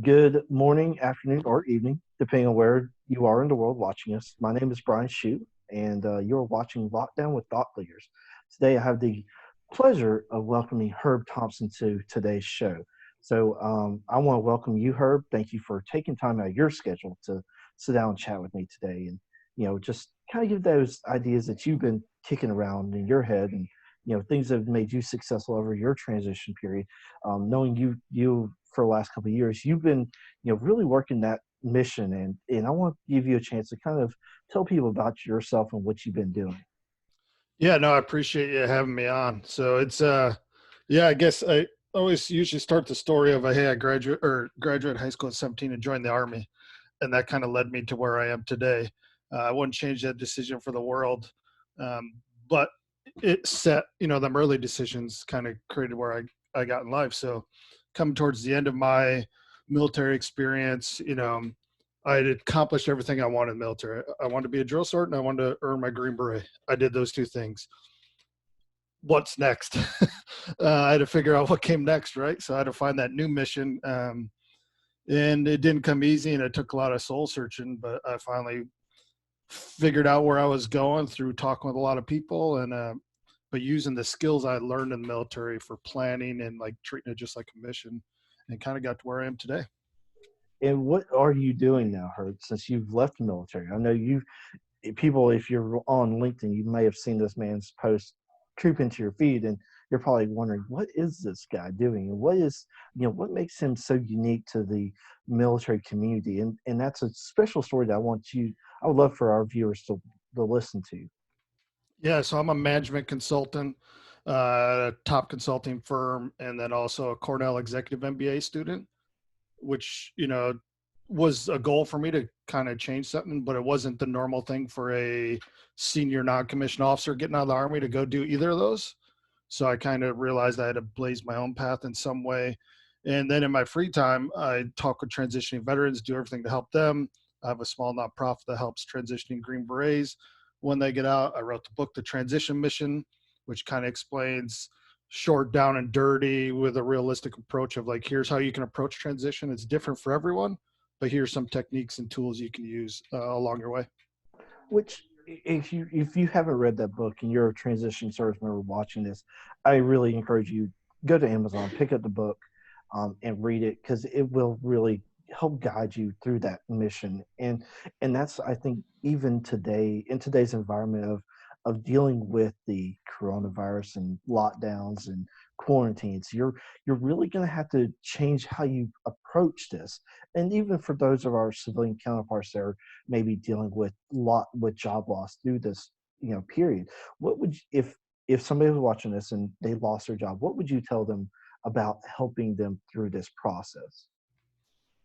Good morning, afternoon, or evening, depending on where you are in the world watching us. My name is Brian Shue, and you're watching Lockdown with Thought Leaders. Today, I have the pleasure of welcoming Herb Thompson to today's show. I want to welcome you, Herb. Thank you for taking time out of your schedule to sit down and chat with me today, and just kind of give those ideas that you've been kicking around in your head, and things that have made you successful over your transition period. Knowing you for the last couple of years, you've been really working that mission, and I want to give you a chance to kind of tell people about yourself and what you've been doing. Yeah, no, I appreciate you having me on. So I guess I always usually start the story of, hey, I graduated high school at 17 and joined the army. And that kind of led me to where I am today. I wouldn't change that decision for the world. Um, but it set, them early decisions kind of created where I got in life. So coming towards the end of my military experience, I had accomplished everything I wanted in the military. I wanted to be a drill sergeant and I wanted to earn my Green Beret. I did those two things. What's next? I had to figure out what came next, right? So I had to find that new mission. And it didn't come easy and it took a lot of soul searching, but I finally figured out where I was going through talking with a lot of people but using the skills I learned in the military for planning and like treating it just like a mission, and kind of got to where I am today. And what are you doing now, Herb, since you've left the military? I know you people, if you're on LinkedIn, you may have seen this man's post troop into your feed, and you're probably wondering, what is this guy doing? And what makes him so unique to the military community? And that's a special story that I would love for our viewers to listen to. Yeah, so I'm a management consultant, a top consulting firm, and then also a Cornell Executive MBA student, which, was a goal for me to kind of change something, but it wasn't the normal thing for a senior non-commissioned officer getting out of the army to go do either of those. So I kind of realized I had to blaze my own path in some way. And then in my free time, I talk with transitioning veterans, do everything to help them. I have a small nonprofit that helps transitioning Green Berets when they get out. I wrote the book, The Transition Mission, which kind of explains short, down, and dirty with a realistic approach of like, here's how you can approach transition. It's different for everyone, but here's some techniques and tools you can use along your way. Which, if you haven't read that book and you're a transition service member watching this, I really encourage you, go to Amazon, pick up the book, and read it, because it will really help guide you through that mission. And that's, I think, even today, in today's environment of dealing with the coronavirus and lockdowns and quarantines, you're really going to have to change how you approach this. And even for those of our civilian counterparts that are maybe dealing with job loss through this period, what would if somebody was watching this and they lost their job, what would you tell them about helping them through this process?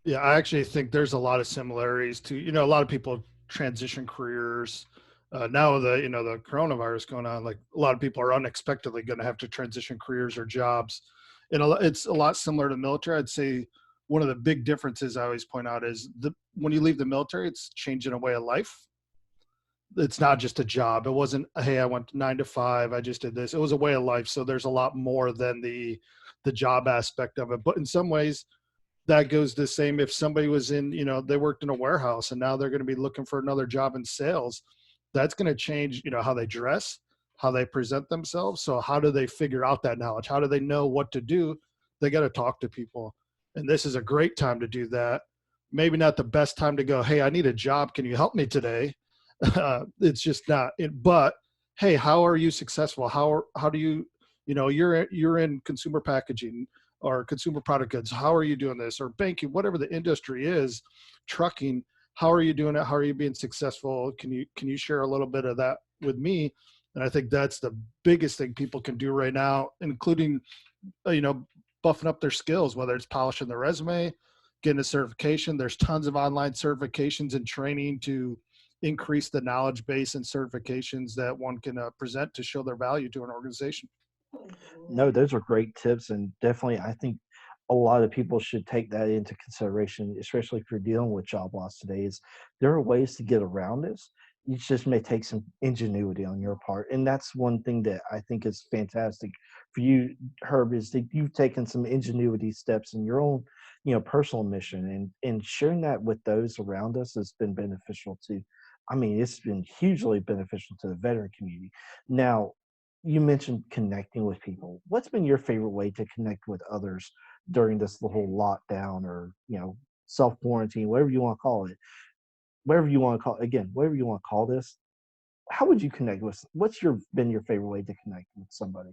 Yeah, I actually think there's a lot of similarities to, a lot of people transition careers. Now the coronavirus going on, like a lot of people are unexpectedly going to have to transition careers or jobs. And it's a lot similar to the military. I'd say one of the big differences I always point out is when you leave the military, it's changing a way of life. It's not just a job. It wasn't, hey, I went 9 to 5, I just did this. It was a way of life. So there's a lot more than the job aspect of it. But in some ways, that goes the same if somebody was in, they worked in a warehouse and now they're going to be looking for another job in sales. That's going to change, how they dress, how they present themselves. So how do they figure out that knowledge? How do they know what to do? They got to talk to people. And this is a great time to do that. Maybe not the best time to go, hey, I need a job. Can you help me today? It's just not it, but hey, how are you successful? How do you, you're in consumer packaging or consumer product goods. How are you doing this? Or banking, whatever the industry is, trucking, how are you doing it? How are you being successful? Can you share a little bit of that with me? And I think that's the biggest thing people can do right now, including, buffing up their skills, whether it's polishing their resume, getting a certification. There's tons of online certifications and training to increase the knowledge base and certifications that one can present to show their value to an organization. No, those are great tips, and definitely, I think a lot of people should take that into consideration, especially if you're dealing with job loss today. Is there are ways to get around this? You just may take some ingenuity on your part, and that's one thing that I think is fantastic for you, Herb, is that you've taken some ingenuity steps in your own personal mission, and sharing that with those around us has been beneficial to. I mean, it's been hugely beneficial to the veteran community. Now, you mentioned connecting with people. What's been your favorite way to connect with others during this the whole lockdown, or self quarantine, whatever you want to call it, whatever you want to call again, whatever you want to call this? How would you connect with? What's your been your favorite way to connect with somebody?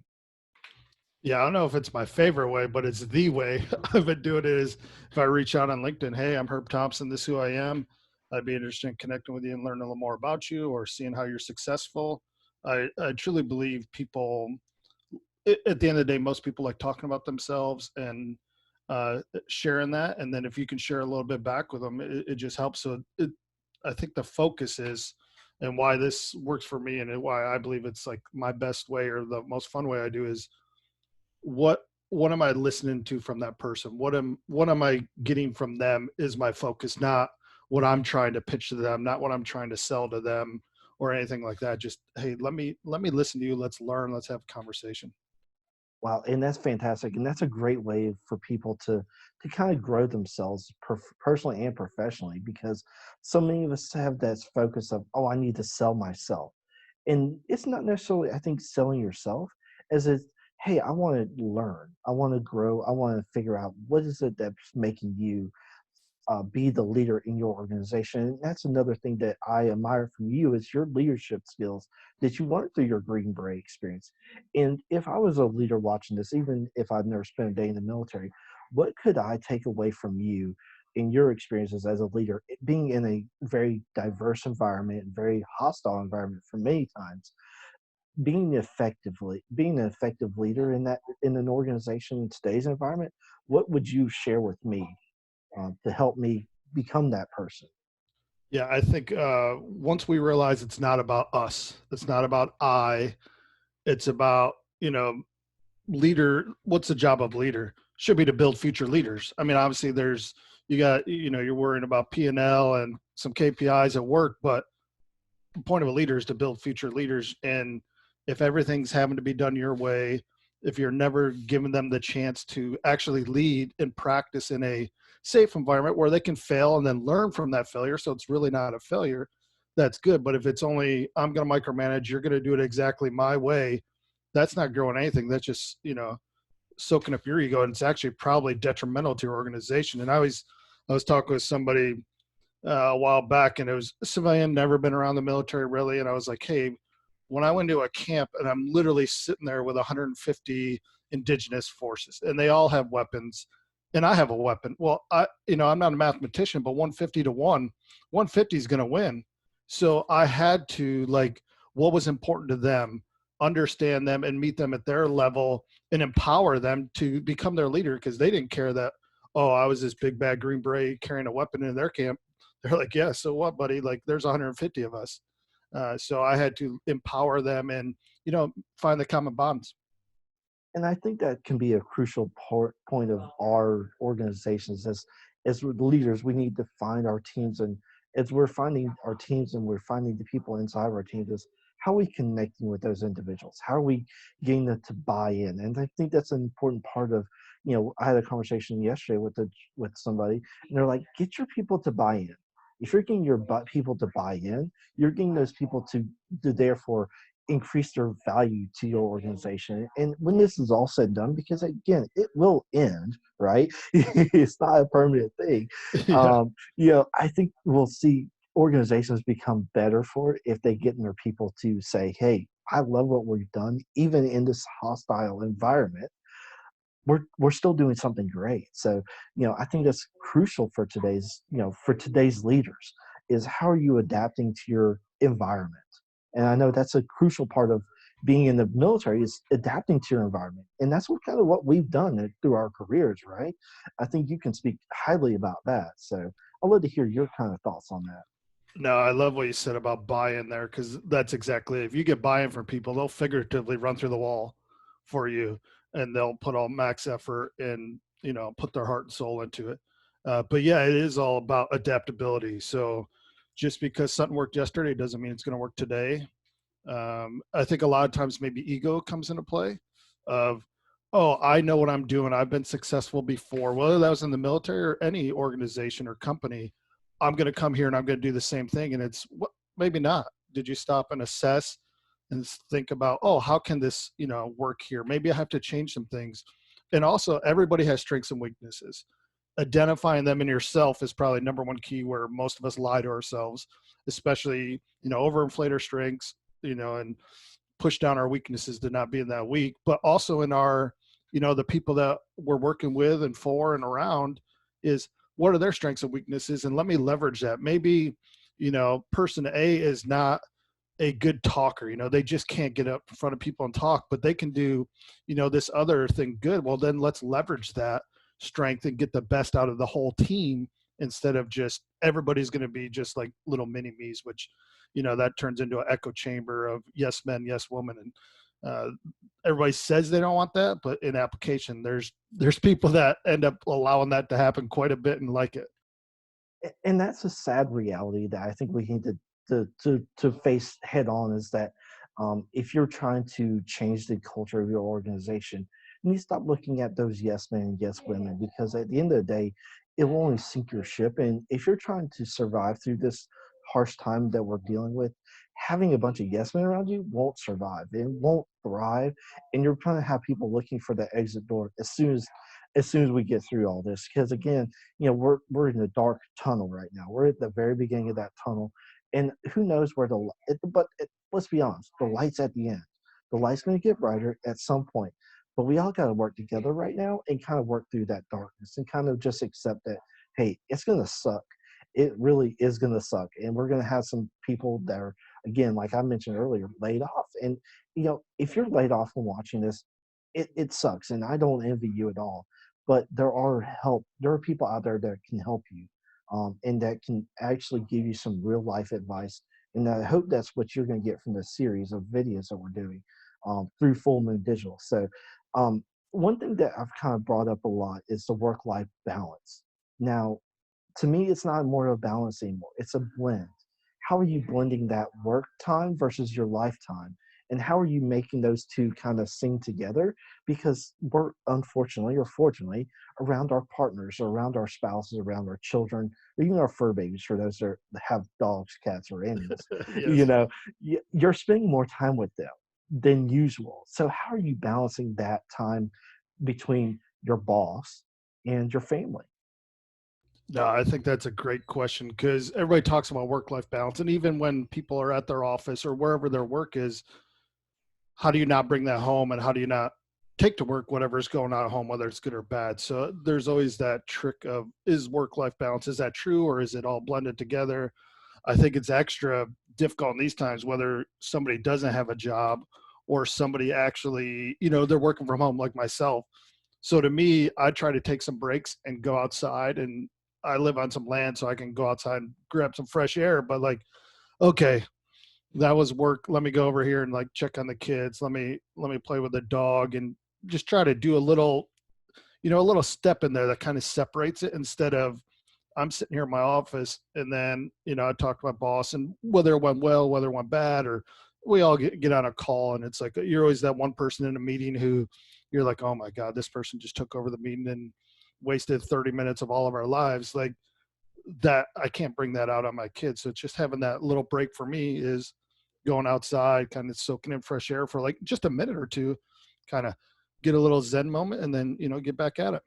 Yeah, I don't know if it's my favorite way, but it's the way I've been doing it is if I reach out on LinkedIn, hey, I'm Herb Thompson, this is who I am. I'd be interested in connecting with you and learning a little more about you or seeing how you're successful. I truly believe people, at the end of the day, most people like talking about themselves and sharing that. And then if you can share a little bit back with them, it just helps. So I think the focus is, and why this works for me and why I believe it's like my best way or the most fun way I do is what what am I listening to from that person? What am I getting from them is my focus, not what I'm trying to pitch to them, not what I'm trying to sell to them or anything like that. Just, hey, let me listen to you. Let's learn. Let's have a conversation. Wow, and that's fantastic, and that's a great way for people to kind of grow themselves personally and professionally, because so many of us have that focus of, oh, I need to sell myself, and it's not necessarily, I think, selling yourself as it's, hey, I want to learn, I want to grow, I want to figure out what is it that's making you be the leader in your organization. And that's another thing that I admire from you is your leadership skills that you learned through your Green Beret experience. And if I was a leader watching this, even if I've never spent a day in the military, what could I take away from you in your experiences as a leader, being in a very diverse environment, very hostile environment for many times, being an effective leader in that in an organization in today's environment? What would you share with me to help me become that person? Yeah, I think once we realize it's not about us, it's not about it's about, leader. What's the job of leader? Should be to build future leaders. I mean, obviously you got, you're worrying about P&L and some KPIs at work, but the point of a leader is to build future leaders. And if everything's having to be done your way, if you're never giving them the chance to actually lead and practice in a safe environment where they can fail and then learn from that failure, so it's really not a failure, that's good. But if it's only, I'm going to micromanage, you're going to do it exactly my way, that's not growing anything. That's just, soaking up your ego. And it's actually probably detrimental to your organization. And I was talking with somebody a while back, and it was a civilian, never been around the military really. And I was like, hey, when I went to a camp and I'm literally sitting there with 150 indigenous forces and they all have weapons and I have a weapon. Well, I'm not a mathematician, but 150 to 150 is going to win. So I had to, like, what was important to them, understand them and meet them at their level and empower them to become their leader, because they didn't care that, oh, I was this big bad Green Beret carrying a weapon in their camp. They're like, yeah, so what, buddy? Like, there's 150 of us. So I had to empower them and, find the common bonds. And I think that can be a crucial point of our organizations as leaders. We need to find our teams, and as we're finding our teams and we're finding the people inside of our teams, is how are we connecting with those individuals? How are we getting them to buy in? And I think that's an important part of, I had a conversation yesterday with somebody, and they're like, get your people to buy in. If you're getting your people to buy in, you're getting those people to therefore increase their value to your organization. And when this is all said and done, because again, it will end, right? It's not a permanent thing. Yeah. I think we'll see organizations become better for it if they get in their people to say, hey, I love what we've done, even in this hostile environment. We're still doing something great. So, I think that's crucial for today's leaders, is how are you adapting to your environment? And I know that's a crucial part of being in the military, is adapting to your environment. And that's what we've done through our careers, right? I think you can speak highly about that. So I'd love to hear your kind of thoughts on that. No, I love what you said about buy-in there, because that's exactly it. If you get buy-in from people, they'll figuratively run through the wall for you, and they'll put all max effort and, put their heart and soul into it. But yeah, it is all about adaptability. So just because something worked yesterday doesn't mean it's going to work today. I think a lot of times maybe ego comes into play of, Oh, I know what I'm doing. I've been successful before, whether that was in the military or any organization or company. I'm going to come here and I'm going to do the same thing. And it's what, maybe not. Did you stop and assess and think about, oh, how can this, work here? Maybe I have to change some things. And also, everybody has strengths and weaknesses. Identifying them in yourself is probably number one key where most of us lie to ourselves, especially, overinflate our strengths, and push down our weaknesses to not being that weak, but also in our, the people that we're working with and for and around is what are their strengths and weaknesses? And let me leverage that. Maybe, person A is not a good talker, they just can't get up in front of people and talk, but they can do, this other thing good. Well, then let's leverage that strength and get the best out of the whole team instead of just everybody's going to be just like little mini me's, which that turns into an echo chamber of yes men, yes women, and everybody says they don't want that, but in application, there's people that end up allowing that to happen quite a bit and like it. And that's a sad reality that I think we need to face head on is that if you're trying to change the culture of your organization, you need to stop looking at those yes men and yes women because at the end of the day, it will only sink your ship. And if you're trying to survive through this harsh time that we're dealing with, having a bunch of yes men around you won't survive. It won't thrive, and you're going to have people looking for the exit door as soon as we get through all this. Because again, we're in a dark tunnel right now. We're at the very beginning of that tunnel, and who knows where let's be honest, the light's at the end. The light's going to get brighter at some point, but we all got to work together right now and kind of work through that darkness and kind of just accept that, hey, it's going to suck. It really is going to suck, and we're going to have some people that are, again, like I mentioned earlier, laid off. And if you're laid off and watching this, it sucks, and I don't envy you at all, but there are people out there that can help you, and that can actually give you some real life advice. And I hope that's what you're going to get from this series of videos that we're doing through Full Moon Digital. So one thing that I've kind of brought up a lot is the work life balance. Now, to me, it's not more of a balance anymore. It's a blend. How are you blending that work time versus your lifetime? And how are you making those two kind of sing together? Because we're unfortunately or fortunately around our partners, around our spouses, around our children, or even our fur babies for those that have dogs, cats, or animals. You Yes. know, you're spending more time with them than usual. So how are you balancing that time between your boss and your family? No, I think that's a great question because everybody talks about work life balance. And even when people are at their office or wherever their work is, how do you not bring that home and how do you not take to work whatever's going on at home, whether it's good or bad? So there's always that trick of is work life balance, is that true or is it all blended together? I think it's extra difficult in these times, whether somebody doesn't have a job or somebody actually, they're working from home like myself. So to me, I try to take some breaks and go outside, and I live on some land so I can go outside and grab some fresh air. But like, okay, that was work. Let me go over here and like check on the kids. Let me play with the dog and just try to do a little step in there that kind of separates it instead of I'm sitting here in my office and then, I talk to my boss and whether it went well, whether it went bad, or we all get on a call and it's like you're always that one person in a meeting who you're like, oh my God, this person just took over the meeting and wasted 30 minutes of all of our lives. Like that, I can't bring that out on my kids. So it's just having that little break for me is going outside, kind of soaking in fresh air for like just a minute or two, kind of get a little Zen moment and then, get back at it.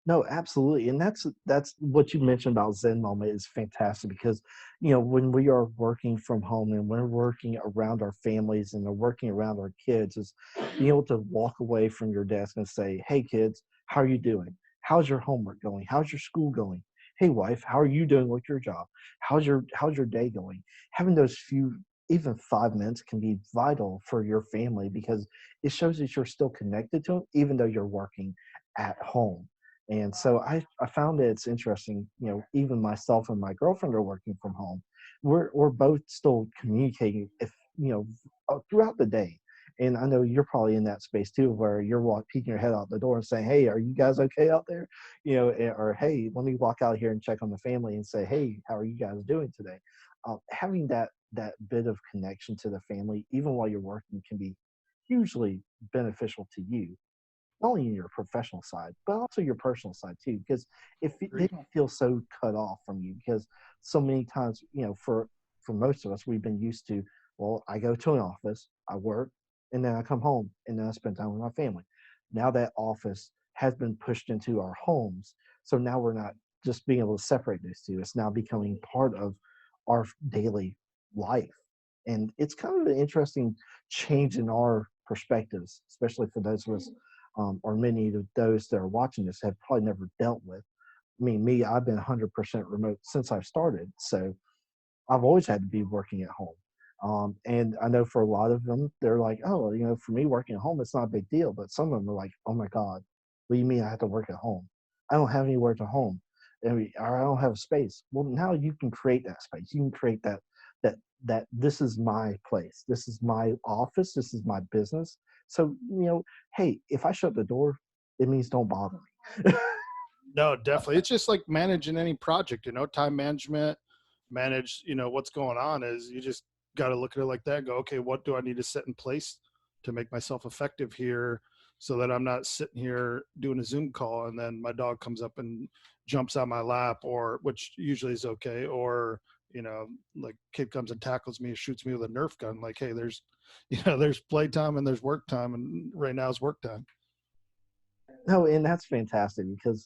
No, absolutely, and that's what you mentioned about Zen moment is fantastic because, when we are working from home and we're working around our families and we're working around our kids, is being able to walk away from your desk and say, "Hey, kids, how are you doing? How's your homework going? How's your school going? Hey, wife, how are you doing with your job? How's your day going?" Having those few, even 5 minutes, can be vital for your family because it shows that you're still connected to them, even though you're working at home. And so I found that it's interesting, even myself and my girlfriend are working from home. We're both still communicating if throughout the day. And I know you're probably in that space too, where you're peeking your head out the door and saying, "Hey, are you guys okay out there?" Or "Hey, let me walk out here and check on the family and say, hey, how are you guys doing today?" Having that bit of connection to the family, even while you're working, can be hugely beneficial to you. not only in your professional side, but also your personal side too, because if they Agreed. don't feel so cut off from you, because so many times, for most of us, we've been used to, well, I go to an office, I work, and then I come home and then I spend time with my family. Now that office has been pushed into our homes, so now we're not just being able to separate those two. It's now becoming part of our daily life. And it's kind of an interesting change in our perspectives, especially for those of us, or many of those that are watching this have probably never dealt with. I mean, me, I've been 100% remote since I've started. So I've always had to be working at home. And I know for a lot of them, they're like, oh, for me, working at home, it's not a big deal. But some of them are like, oh my God, what do you mean I have to work at home? I don't have anywhere to home. I mean, or I don't have space. Well, now you can create that space. You can create that that this is my place. This is my office. This is my business. So, hey, if I shut the door, it means don't bother me. No, definitely. It's just like managing any project, time management, manage, what's going on is you just got to look at it like that and go, okay, what do I need to set in place to make myself effective here so that I'm not sitting here doing a Zoom call and then my dog comes up and jumps on my lap, or which usually is okay, or like kid comes and tackles me and shoots me with a Nerf gun. Like, hey, there's there's playtime and there's work time, and right now is work time. No, and that's fantastic because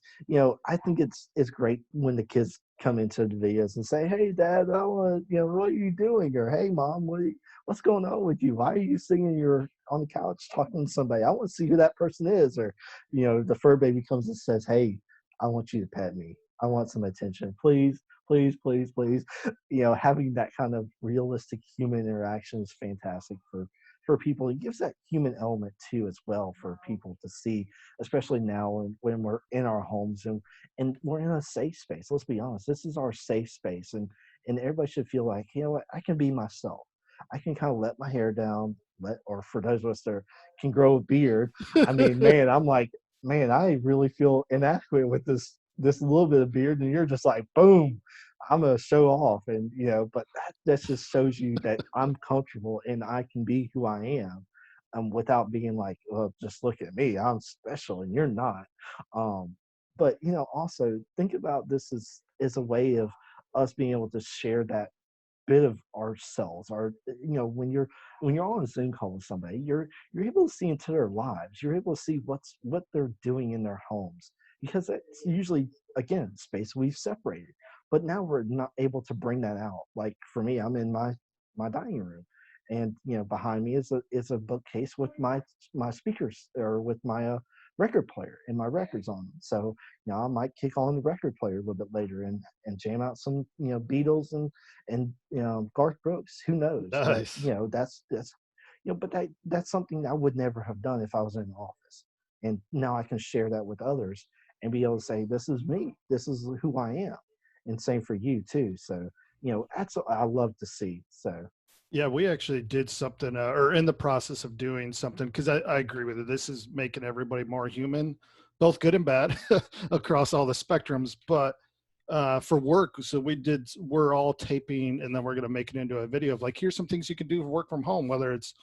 I think it's great when the kids come into the videos and say, "Hey, Dad, I want what are you doing?" Or, "Hey, Mom, what's going on with you? Why are you singing? You're on the couch talking to somebody. I want to see who that person is." Or, the fur baby comes and says, "Hey, I want you to pet me. I want some attention, please, please, please, please." Having that kind of realistic human interaction is fantastic for people. It gives that human element too as well for people to see, especially now when we're in our homes and we're in a safe space. Let's be honest, this is our safe space, and everybody should feel like, what, I can be myself. I can kind of let my hair down, or for those of us that can grow a beard. I mean, man, I'm like, man, I really feel inadequate with this little bit of beard, and you're just like, boom, I'm gonna show off. And but that just shows you that I'm comfortable and I can be who I am, without being like, well, just look at me, I'm special and you're not. But also think about this as a way of us being able to share that bit of ourselves. Our when you're on a Zoom call with somebody, you're able to see into their lives. You're able to see what they're doing in their homes, because it's usually, again, space we've separated. But now we're not able to bring that out. Like for me, I'm in my dining room, and behind me is a bookcase with my speakers, or with my record player and my records on them. So I might kick on the record player a little bit later and jam out some Beatles and Garth Brooks. Who knows? But Nice. that's but that's something I would never have done if I was in an office. And now I can share that with others and be able to say, this is me. This is who I am. And same for you too. So that's what I love to see. So Yeah, we actually did something, or in the process of doing something, because I agree with it. This is making everybody more human, both good and bad, across all the spectrums. But for work, so we're all taping, and then we're going to make it into a video of like, here's some things you can do for work from home, whether it's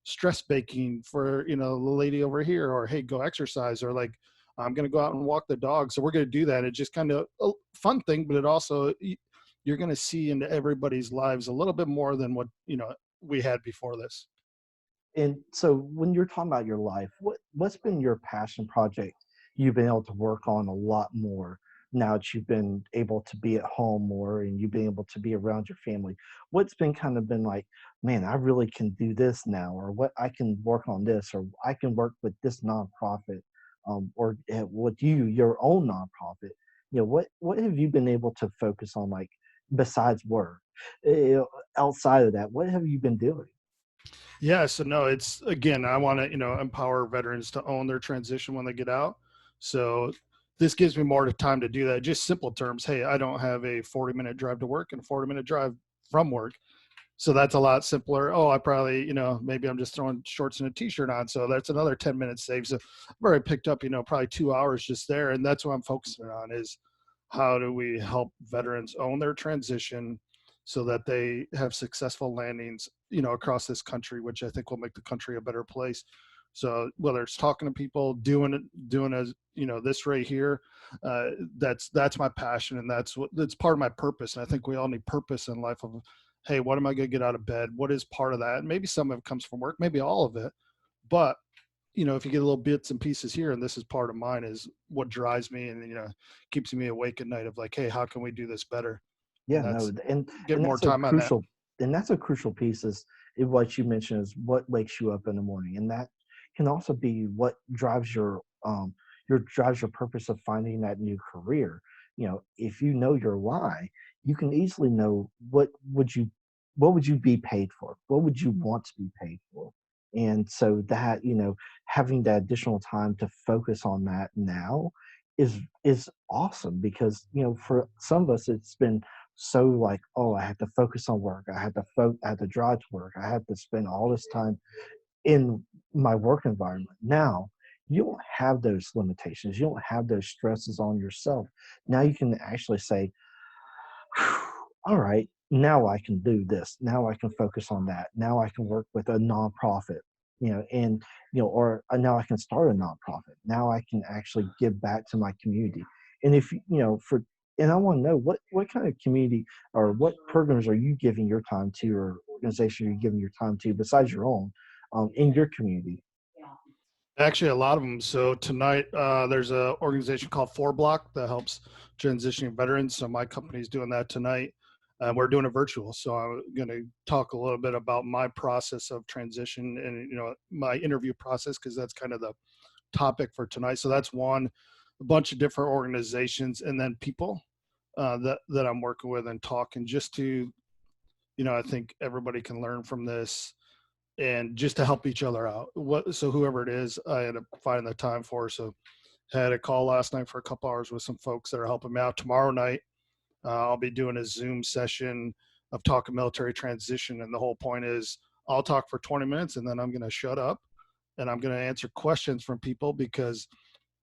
stress baking for the lady over here, or hey, go exercise, or like I'm going to go out and walk the dog. So we're going to do that. It's just kind of a fun thing, but it also you're going to see into everybody's lives a little bit more than what we had before this. And so when you're talking about your life, what's been your passion project you've been able to work on a lot more now that you've been able to be at home more and you've been able to be around your family? What's been kind of been like, man, I really can do this now, or what, I can work on this, or I can work with this nonprofit, or with your own nonprofit. What have you been able to focus on, like, besides work? Outside of that, what have you been doing? Yeah, so no, it's again, I want to, empower veterans to own their transition when they get out. So this gives me more time to do that. Just simple terms. Hey, I don't have a 40-minute drive to work and a 40-minute drive from work. So that's a lot simpler. Oh, I probably, maybe I'm just throwing shorts and a t-shirt on. So that's another 10 minutes saved. So I've already picked up, probably 2 hours just there. And that's what I'm focusing on is how do we help veterans own their transition so that they have successful landings, across this country, which I think will make the country a better place. So whether it's talking to people, doing as this right here, that's my passion, and that's part of my purpose. And I think we all need purpose in life. Of, hey, what am I going to get out of bed? What is part of that? And maybe some of it comes from work, maybe all of it, but if you get little bits and pieces here, and this is part of mine, is what drives me and keeps me awake at night. Of like, hey, how can we do this better? And Yeah, no, that's get and more that's a time on that. crucial and that's a crucial piece is what you mentioned is what wakes you up in the morning, and that can also be what drives your purpose of finding that new career. If you know your why, you can easily know what would you be paid for, what would you want to be paid for, and so that having that additional time to focus on that now is awesome because for some of us it's been so like, oh, I have to focus on work. I have to drive to work. I have to spend all this time in my work environment. Now, you don't have those limitations. You don't have those stresses on yourself. Now you can actually say, all right, now I can do this. Now I can focus on that. Now I can work with a nonprofit, and or now I can start a nonprofit. Now I can actually give back to my community. And if for and I want to know what kind of community or what programs are you giving your time to, or organization are you giving your time to besides your own, in your community? Actually, a lot of them. So tonight, there's a organization called Four Block that helps transitioning veterans. So my company's doing that tonight. We're doing it virtual. So I'm going to talk a little bit about my process of transition and my interview process, because that's kind of the topic for tonight. So that's one. A bunch of different organizations, and then people that I'm working with and talking, just to I think everybody can learn from this, and just to help each other out. So whoever it is, I end up finding the time for. So I had a call last night for a couple hours with some folks that are helping me out. Tomorrow night, I'll be doing a Zoom session of talking military transition. And the whole point is I'll talk for 20 minutes and then I'm going to shut up and I'm going to answer questions from people, because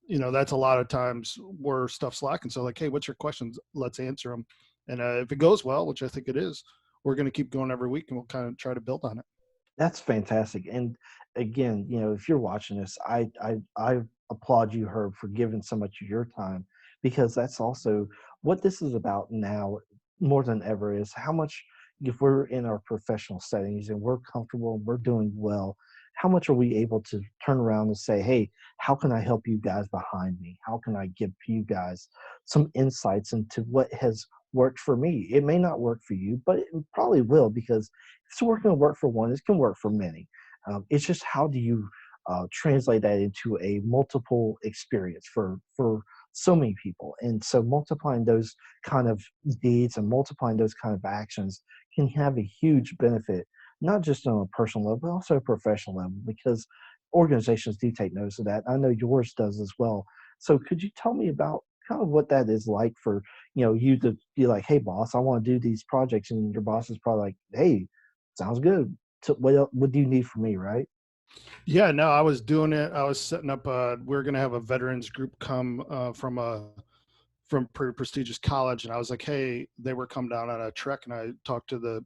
that's a lot of times where stuff's lacking. So like, hey, what's your questions? Let's answer them. And if it goes well, which I think it is, we're going to keep going every week and we'll kind of try to build on it. That's fantastic. And again, if you're watching this, I applaud you, Herb, for giving so much of your time, because that's also what this is about now more than ever is how much, if we're in our professional settings and we're comfortable and we're doing well, how much are we able to turn around and say, hey, how can I help you guys behind me? How can I give you guys some insights into what has worked for me? It may not work for you, but it probably will, because if it's working to work for one, it can work for many. It's just how do you translate that into a multiple experience for so many people, and so multiplying those kind of deeds and multiplying those kind of actions can have a huge benefit, not just on a personal level, but also a professional level, because organizations do take notice of that. I know yours does as well. So could you tell me about kind of what that is like for you to be like, hey boss, I want to do these projects, and your boss is probably like, hey, sounds good. So what do you need from me, right? Yeah, no, I was doing it. I was setting up. We are going to have a veterans group come from pretty prestigious college, and I was like, hey, they were come down on a trek, and I talked to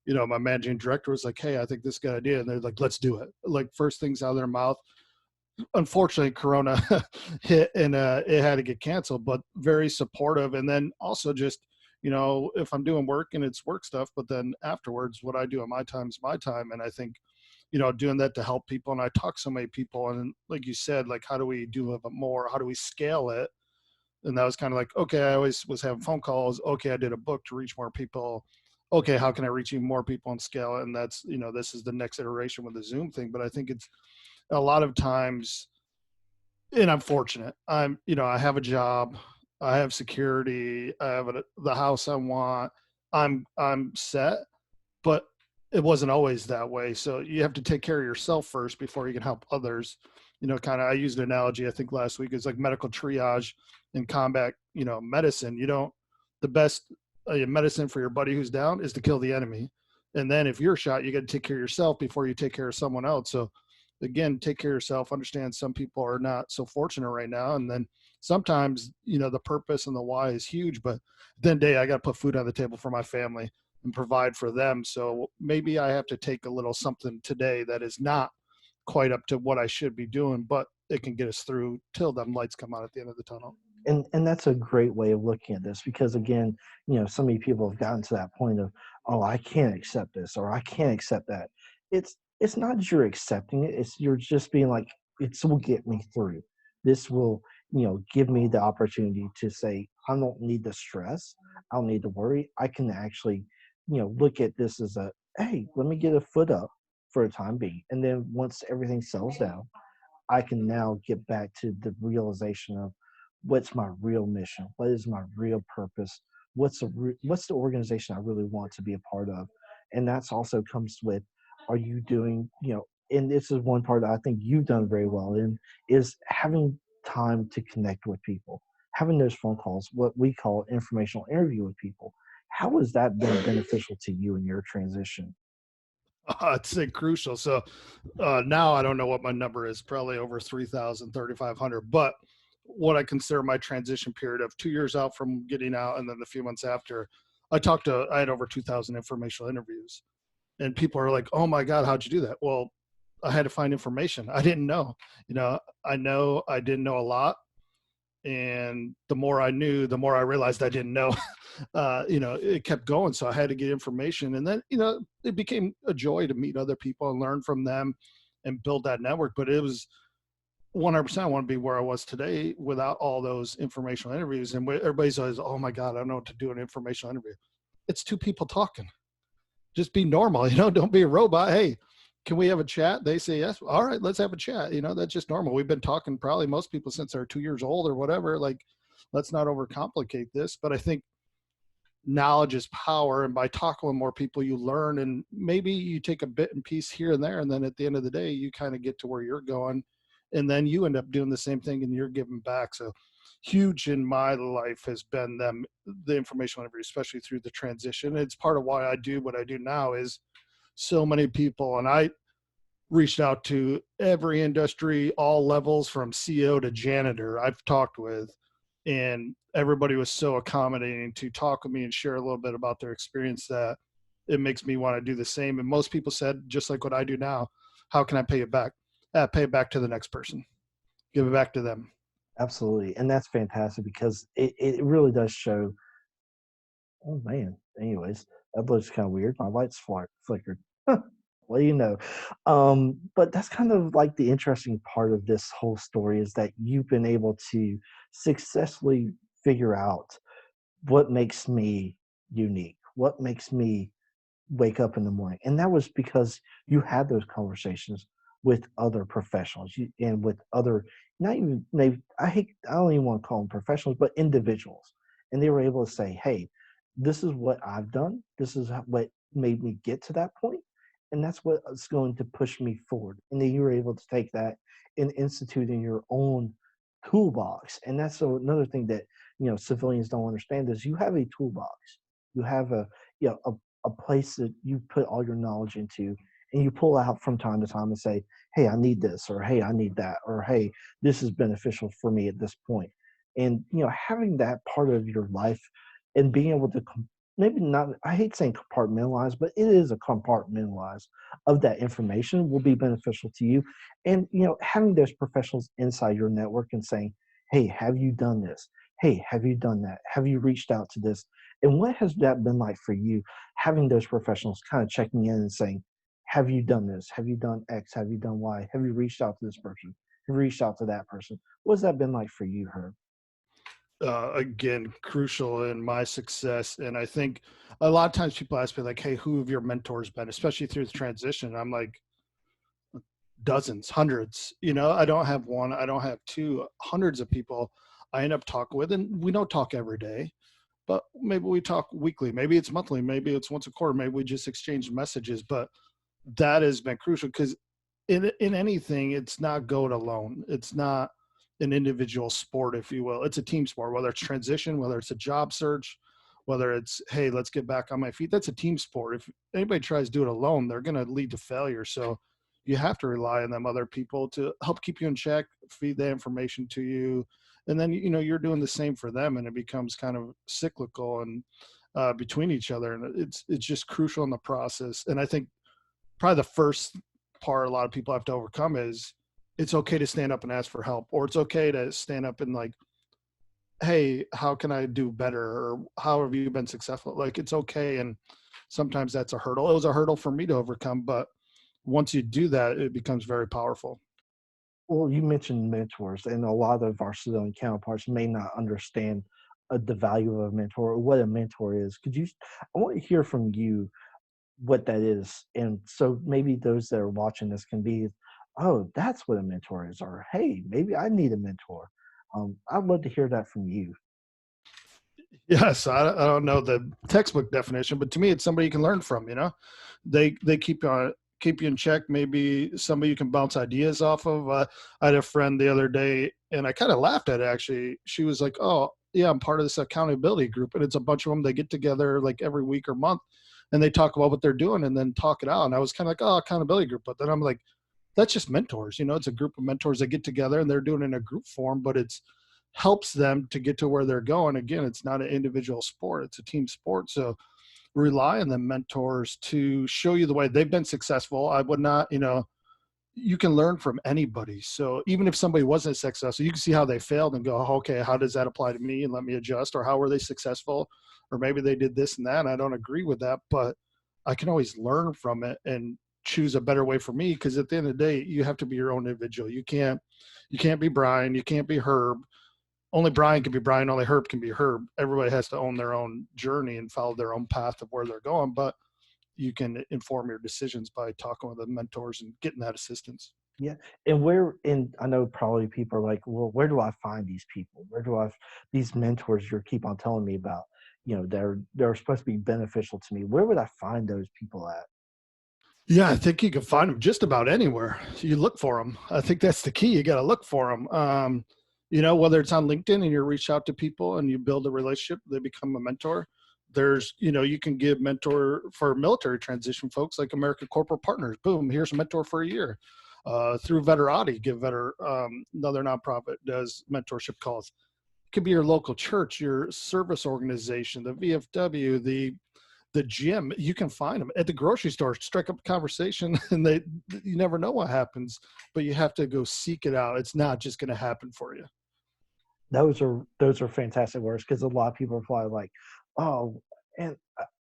my managing director was like, hey, I think this is a good idea, and they're like, let's do it. Like first things out of their mouth. Unfortunately, Corona hit, and it had to get canceled. But very supportive, and then also just if I'm doing work and it's work stuff, but then afterwards, what I do on my time is my time, and I think doing that to help people. And I talk so many people, and like you said, like, how do we do a bit more? How do we scale it? And that was kind of like, okay, I always was having phone calls. Okay, I did a book to reach more people. Okay, how can I reach even more people and scale it? And that's, this is the next iteration with the Zoom thing. But I think it's a lot of times, and I'm fortunate. I have a job, I have security, I have the house I want. I'm set, but it wasn't always that way. So you have to take care of yourself first before you can help others. Kind of, I used an analogy, I think last week, is like medical triage in combat, medicine. The best medicine for your buddy who's down is to kill the enemy. And then if you're shot, you got to take care of yourself before you take care of someone else. So again, take care of yourself, understand some people are not so fortunate right now. And then sometimes, the purpose and the why is huge, but then day I got to put food on the table for my family and provide for them. So maybe I have to take a little something today that is not quite up to what I should be doing, but it can get us through till them lights come out at the end of the tunnel. And that's a great way of looking at this because again, so many people have gotten to that point of, oh, I can't accept this or I can't accept that. It's not that you're accepting it, it's you're just being like, this will get me through. This will, give me the opportunity to say, I don't need the stress, I don't need to worry. I can actually, look at this as a, hey, let me get a foot up for a time being. And then once everything settles down, I can now get back to the realization of what's my real mission, what is my real purpose, what's the organization I really want to be a part of, and that's also comes with, are you doing, and this is one part that I think you've done very well in, is having time to connect with people, having those phone calls, what we call informational interview with people. How has that been beneficial to you in your transition? I'd say crucial. So now I don't know what my number is, probably over 3,000, 3,500. But what I consider my transition period of 2 years out from getting out and then the few months after, I had over 2,000 informational interviews. And people are like, oh my God, how'd you do that? Well, I had to find information. I didn't know. Know I didn't know a lot. And the more I knew, the more I realized I didn't know. It kept going. So I had to get information. And then, it became a joy to meet other people and learn from them and build that network. But it was 100%, I want to be where I was today without all those informational interviews. And everybody's always, oh my God, I don't know what to do in an informational interview. It's two people talking. Just be normal, don't be a robot. Hey, can we have a chat? They say yes. All right, let's have a chat. That's just normal. We've been talking probably most people since they're 2 years old or whatever. Like, let's not overcomplicate this. But I think knowledge is power. And by talking with more people, you learn, and maybe you take a bit and piece here and there. And then at the end of the day, you kind of get to where you're going. And then you end up doing the same thing and you're giving back. So huge in my life has been the informational interview, especially through the transition. It's part of why I do what I do now is so many people. And I reached out to every industry, all levels from CEO to janitor I've talked with, and everybody was so accommodating to talk with me and share a little bit about their experience that it makes me want to do the same. And most people said, just like what I do now, how can I pay it back? Pay it back to the next person. Give it back to them. Absolutely. And that's fantastic because it really does show. Oh man. Anyways, that looks kind of weird. My lights flickered. Well, but that's kind of like the interesting part of this whole story is that you've been able to successfully figure out what makes me unique, what makes me wake up in the morning. And that was because you had those conversations with other professionals and with other, not even maybe, I don't even want to call them professionals, but individuals. And they were able to say, hey, this is what I've done. This is what made me get to that point, and that's what's going to push me forward. And then you were able to take that and institute in your own toolbox. And that's another thing that civilians don't understand is you have a toolbox. You have a place that you put all your knowledge into, and you pull out from time to time and say, hey, I need this, or hey, I need that, or hey, this is beneficial for me at this point. And having that part of your life and being able to maybe not, I hate saying compartmentalize, but it is a compartmentalize of that information will be beneficial to you. And having those professionals inside your network and saying, hey, have you done this? Hey, have you done that? Have you reached out to this? And what has that been like for you, having those professionals kind of checking in and saying, have you done this? Have you done X? Have you done Y? Have you reached out to this person? Have you reached out to that person? What's that been like for you, Herb? Again, crucial in my success. And I think a lot of times people ask me like, hey, who have your mentors been, especially through the transition? I'm like, dozens, hundreds. I don't have one, I don't have two, hundreds of people I end up talking with. And we don't talk every day, but maybe we talk weekly, maybe it's monthly, maybe it's once a quarter, maybe we just exchange messages. But that has been crucial because in anything, it's not go it alone. It's not an individual sport, if you will. It's a team sport, whether it's transition, whether it's a job search, whether it's, hey, let's get back on my feet. That's a team sport. If anybody tries to do it alone, they're going to lead to failure. So you have to rely on them other people to help keep you in check, feed that information to you. And then, you're doing the same for them, and it becomes kind of cyclical and between each other. And it's just crucial in the process. And I think probably the first part a lot of people have to overcome is it's okay to stand up and ask for help, or it's okay to stand up and like, hey, how can I do better? Or how have you been successful? Like, it's okay. And sometimes that's a hurdle. It was a hurdle for me to overcome, but once you do that, it becomes very powerful. Well, you mentioned mentors, and a lot of our civilian counterparts may not understand the value of a mentor or what a mentor is. I want to hear from you what that is. And so maybe those that are watching this can be, oh, that's what a mentor is, or hey, maybe I need a mentor. I'd love to hear that from you. Yes, I don't know the textbook definition, but to me, it's somebody you can learn from. You know, they keep you in check. Maybe somebody you can bounce ideas off of. I had a friend the other day, and I kind of laughed at it. Actually, she was like, "Oh, yeah, I'm part of this accountability group, and it's a bunch of them. They get together like every week or month, and they talk about what they're doing, and then talk it out." And I was kind of like, "Oh, accountability group," but then I'm like, "That's just mentors. You know, it's a group of mentors that get together, and they're doing it in a group form, but it's." Helps them to get to where they're going. Again, it's not an individual sport, it's a team sport. So rely on the mentors to show you the way they've been successful. I would not, you know, you can learn from anybody. So even if somebody wasn't successful, you can see how they failed and go, oh, okay, how does that apply to me? And let me adjust. Or how were they successful? Or maybe they did this and that. And I don't agree with that, but I can always learn from it and choose a better way for me. Because at the end of the day, you have to be your own individual. You can't be Brian. You can't be Herb. Only Brian can be Brian, only Herb can be Herb. Everybody has to own their own journey and follow their own path of where they're going, but you can inform your decisions by talking with the mentors and getting that assistance. Yeah, and I know probably people are like, well, where do I find these people? Where do I these mentors you keep on telling me about? You know, they're supposed to be beneficial to me. Where would I find those people at? Yeah, I think you can find them just about anywhere. You look for them. I think that's the key. You got to look for them. You know, whether it's on LinkedIn and you reach out to people and you build a relationship, they become a mentor. There's, you know, you can give mentor for military transition folks like American Corporate Partners. Boom, here's a mentor for a year. Through Veterati, another nonprofit does mentorship calls. It could be your local church, your service organization, the VFW, the gym. You can find them at the grocery store. Strike up a conversation, and you never know what happens, but you have to go seek it out. It's not just going to happen for you. Those are fantastic words because a lot of people are probably like, oh, and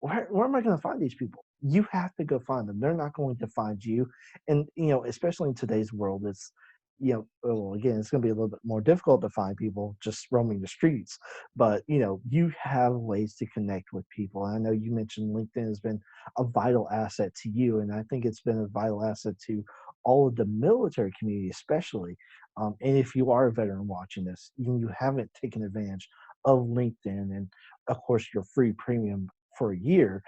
where am I going to find these people? You have to go find them. They're not going to find you. And, you know, especially in today's world, it's, you know, well, again, it's going to be a little bit more difficult to find people just roaming the streets. But, you know, you have ways to connect with people. And I know you mentioned LinkedIn has been a vital asset to you. And I think it's been a vital asset to all of the military community, especially. And if you are a veteran watching this, and you haven't taken advantage of LinkedIn and, of course, your free premium for a year,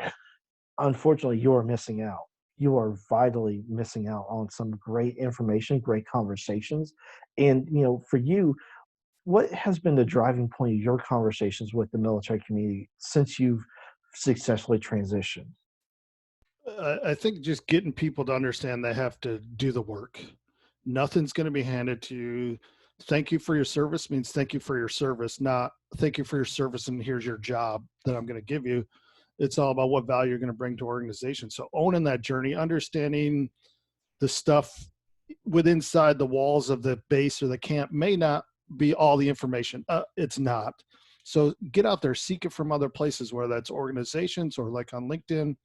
unfortunately, you're missing out. You are vitally missing out on some great information, great conversations. And, you know, for you, what has been the driving point of your conversations with the military community since you've successfully transitioned? I think just getting people to understand they have to do the work. Nothing's going to be handed to you. Thank you for your service means thank you for your service, not thank you for your service and here's your job that I'm going to give you. It's all about what value you're going to bring to organization. So owning that journey, understanding the stuff within inside the walls of the base or the camp may not be all the information. It's not. So get out there, seek it from other places, whether that's organizations or like on LinkedIn.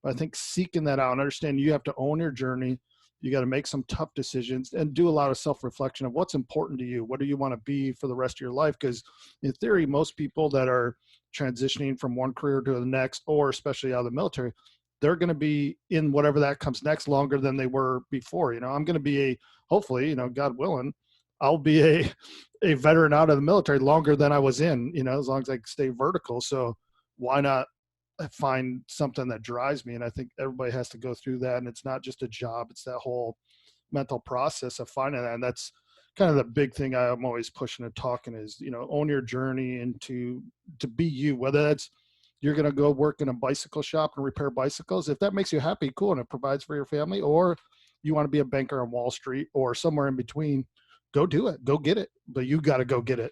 But I think seeking that out and understanding you have to own your journey. You got to make some tough decisions and do a lot of self-reflection of what's important to you. What do you want to be for the rest of your life? Because in theory, most people that are transitioning from one career to the next, or especially out of the military, they're going to be in whatever that comes next longer than they were before. You know, I'm going to be hopefully, you know, God willing, I'll be a veteran out of the military longer than I was in, you know, as long as I stay vertical. So why not find something that drives me? And I think everybody has to go through that. And it's not just a job, it's that whole mental process of finding that. And that's kind of the big thing I'm always pushing and talking is, you know, own your journey and to be you, whether that's you're going to go work in a bicycle shop and repair bicycles. If that makes you happy, cool. And it provides for your family, or you want to be a banker on Wall Street or somewhere in between, go do it, go get it, but you got to go get it.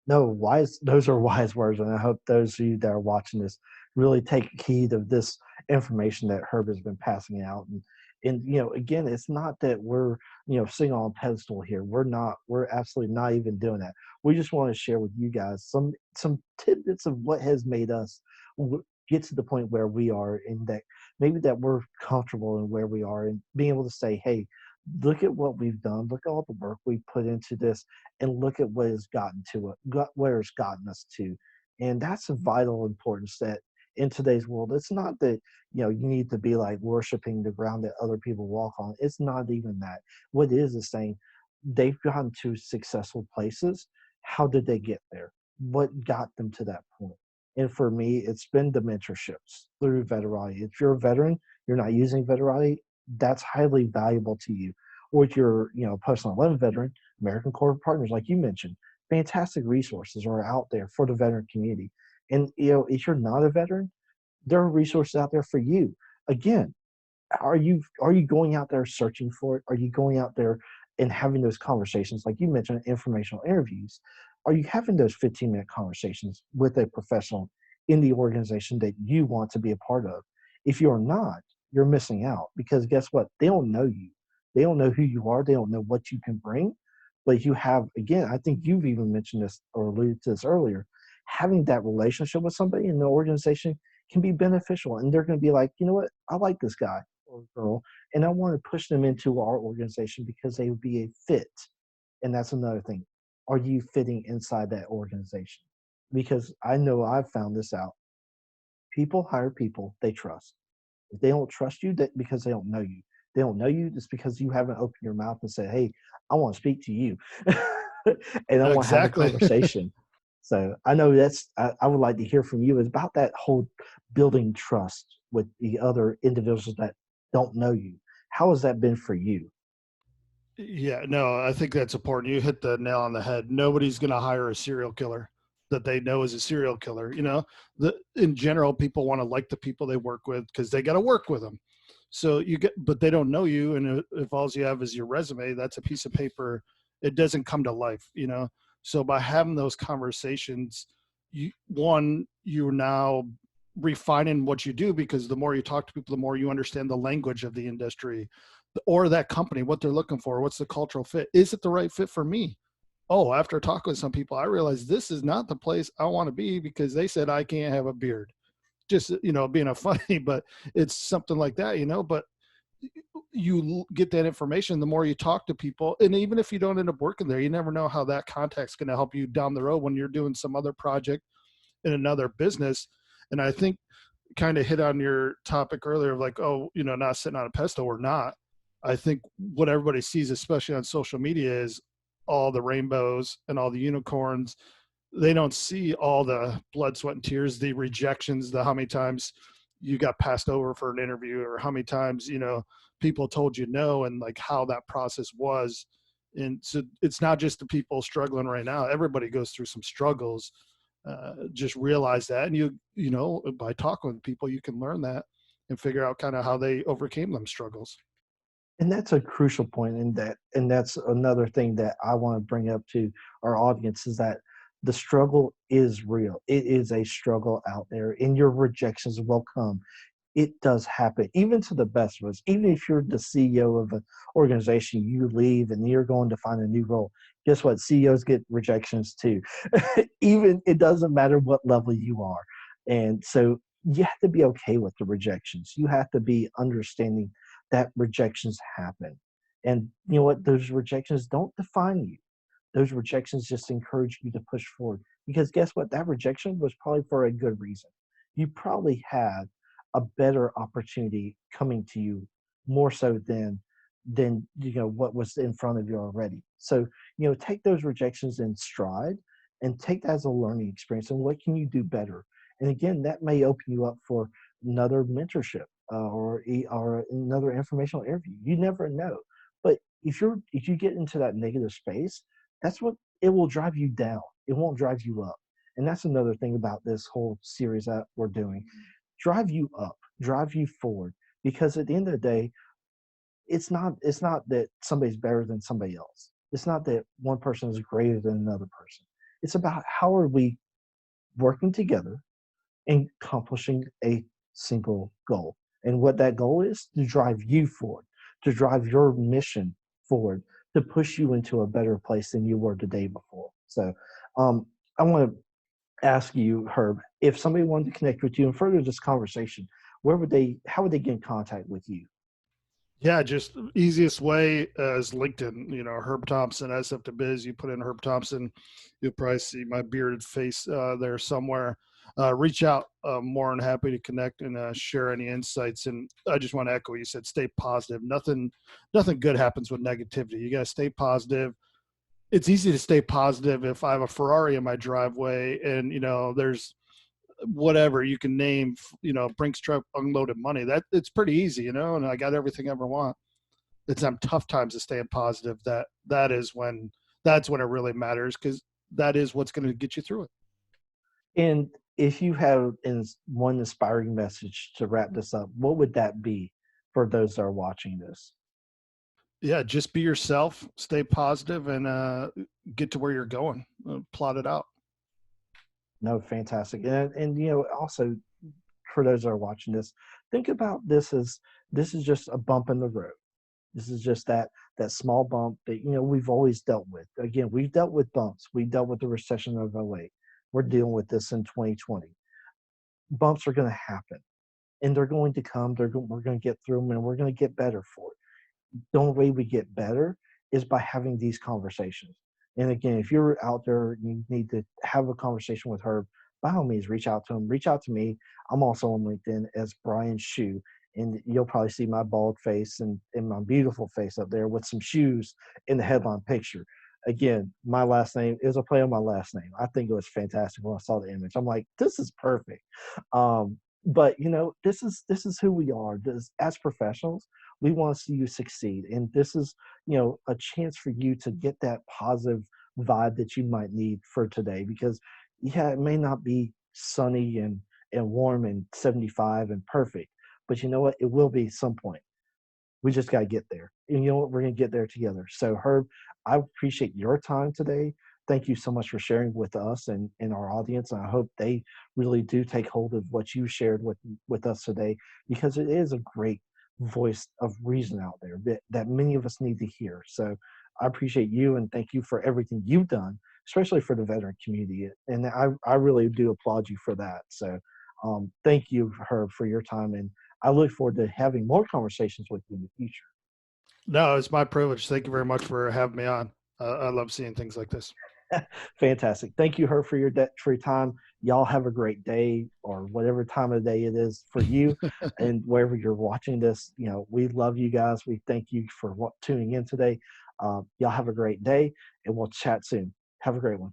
No, those are wise words. And I hope those of you that are watching this really take heed of this information that Herb has been passing out. And again, it's not that we're sitting on a pedestal here. We're absolutely not even doing that. We just want to share with you guys some tidbits of what has made us get to the point where we are, and that maybe that we're comfortable in where we are, and being able to say, hey, look at what we've done, look at all the work we've put into this, and look at what has gotten to it, where it's gotten us to. And that's of vital importance, that in today's world, it's not that you need to be like worshiping the ground that other people walk on. It's not even that. What it is saying, they've gotten to successful places. How did they get there? What got them to that point? And for me, it's been the mentorships through Veterati. If you're a veteran, you're not using Veterati, that's highly valuable to you. Or if you're, post 9/11 veteran, American Corporate Partners, like you mentioned, fantastic resources are out there for the veteran community. And if you're not a veteran, there are resources out there for you. Again, are you going out there searching for it? Are you going out there and having those conversations, like you mentioned, informational interviews? Are you having those 15-minute conversations with a professional in the organization that you want to be a part of? If you're not, you're missing out, because guess what? They don't know you. They don't know who you are. They don't know what you can bring. But you have, again, I think you've even mentioned this or alluded to this earlier, having that relationship with somebody in the organization can be beneficial. And they're going to be like, you know what? I like this guy or girl, and I want to push them into our organization because they would be a fit. And that's another thing. Are you fitting inside that organization? Because I know I've found this out. People hire people they trust. If they don't trust you, that because they don't know you. They don't know you just because you haven't opened your mouth and said, "Hey, I want to speak to you, and I want to have a Exactly. conversation." So I know I would like to hear from you is about that whole building trust with the other individuals that don't know you. How has that been for you? Yeah, no, I think that's important. You hit the nail on the head. Nobody's going to hire a serial killer that they know is a serial killer. In general, people want to like the people they work with because they got to work with them. So but they don't know you. And if all you have is your resume, that's a piece of paper. It doesn't come to life. So by having those conversations, you're now refining what you do, because the more you talk to people, the more you understand the language of the industry or that company, what they're looking for, what's the cultural fit. Is it the right fit for me? Oh, after talking with some people, I realized this is not the place I want to be because they said I can't have a beard. Just, being a funny, but it's something like that. But you get that information the more you talk to people. And even if you don't end up working there, you never know how that contact's going to help you down the road when you're doing some other project in another business. And I think kind of hit on your topic earlier of like, oh, not sitting on a pedestal or not. I think what everybody sees, especially on social media, is all the rainbows and all the unicorns. They don't see all the blood, sweat, and tears, the rejections, the how many times you got passed over for an interview, or how many times, people told you no, and like how that process was. And so it's not just the people struggling right now. Everybody goes through some struggles. Just realize that. And by talking with people, you can learn that and figure out kind of how they overcame them struggles. And that's a crucial point, and that's another thing that I want to bring up to our audience, is that the struggle is real. It is a struggle out there, and your rejections will come. It does happen, even to the best of us. Even if you're the CEO of an organization, you leave and you're going to find a new role. Guess what? CEOs get rejections too. Even it doesn't matter what level you are. And so you have to be okay with the rejections. You have to be understanding that rejections happen. And you know what? Those rejections don't define you. Those rejections just encourage you to push forward. Because guess what? That rejection was probably for a good reason. You probably had a better opportunity coming to you, more so than what was in front of you already. So take those rejections in stride and take that as a learning experience. And what can you do better? And again, that may open you up for another mentorship, or another informational interview. You never know. But if you get into that negative space, that's what it will drive you down. It won't drive you up. And that's another thing about this whole series that we're doing. Drive you up, drive you forward. Because at the end of the day, it's not that somebody's better than somebody else. It's not that one person is greater than another person. It's about how are we working together and accomplishing a single goal. And what that goal is to drive you forward. to drive your mission forward, to push you into a better place than you were the day before. So um, I want to ask you, Herb, if somebody wanted to connect with you and further this conversation, how would they get in contact with you? Yeah, just easiest way is LinkedIn. Herb Thompson, SF to Biz. You put in Herb Thompson, you'll probably see my bearded face there somewhere. Reach out. More than happy to connect and share any insights. And I just want to echo what you said. Stay positive. Nothing good happens with negativity. You got to stay positive. It's easy to stay positive if I have a Ferrari in my driveway and there's whatever you can name, Brinks truck unloaded money. That it's pretty easy, and I got everything I ever want. It's on tough times to stay positive. That's when it really matters, because that is what's going to get you through it. And if you have one inspiring message to wrap this up, what would that be for those that are watching this? Yeah, just be yourself, stay positive, and get to where you're going. Plot it out. No, fantastic. And also for those that are watching this, think about this is just a bump in the road. This is just that small bump that we've always dealt with. Again, we've dealt with bumps. We dealt with the recession of '08. We're dealing with this in 2020. Bumps are going to happen, and they're going to come. We're going to get through them, and we're going to get better for it. The only way we get better is by having these conversations. And again, if you're out there, you need to have a conversation with her. By all means, reach out to him. Reach out to me. I'm also on LinkedIn as Brian Shoe, and you'll probably see my bald face and my beautiful face up there with some shoes in the headline picture. Again, my last name is a play on my last name. I think it was fantastic when I saw the image. I'm like, this is perfect. But this is who we are. As professionals, we want to see you succeed, and this is a chance for you to get that positive vibe that you might need for today. Because yeah, it may not be sunny and warm and 75 and perfect, but you know what, it will be at some point. We just got to get there. And you know what? We're going to get there together. So, Herb, I appreciate your time today. Thank you so much for sharing with us and our audience. And I hope they really do take hold of what you shared with us today, because it is a great voice of reason out there that many of us need to hear. So I appreciate you and thank you for everything you've done, especially for the veteran community. And I really do applaud you for that. So thank you, Herb, for your time. And I look forward to having more conversations with you in the future. No, it's my privilege. Thank you very much for having me on. I love seeing things like this. Fantastic. Thank you, Herb, for your time. Y'all have a great day, or whatever time of day it is for you, and wherever you're watching this. We love you guys. We thank you for tuning in today. Y'all have a great day, and we'll chat soon. Have a great one.